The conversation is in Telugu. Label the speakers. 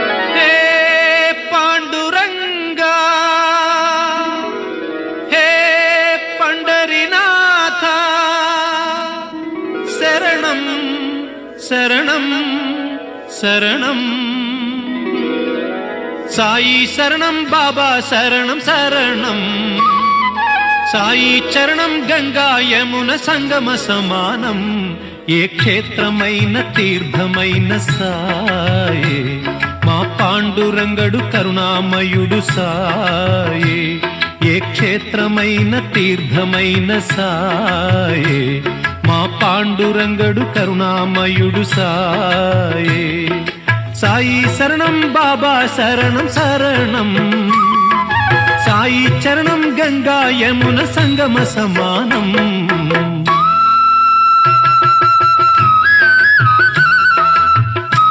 Speaker 1: हे पांडुरंगा, हे पंढरीनाथा, शरणं शरणं शरणं साई शरणं बाबा शरणं शरणं साई चरणं गंगा यमुन संगम समानं ఏ క్షేత్రమైన తీర్థమైన సాయే మా పాండురంగడు కరుణామయుడు సాయే ఏ క్షేత్రమైన తీర్థమైన సాయే మా పాండురంగడు కరుణామయుడు సాయే సాయి శరణం బాబా శరణం శరణం సాయి చరణం గంగా యమున సంగమ సమానం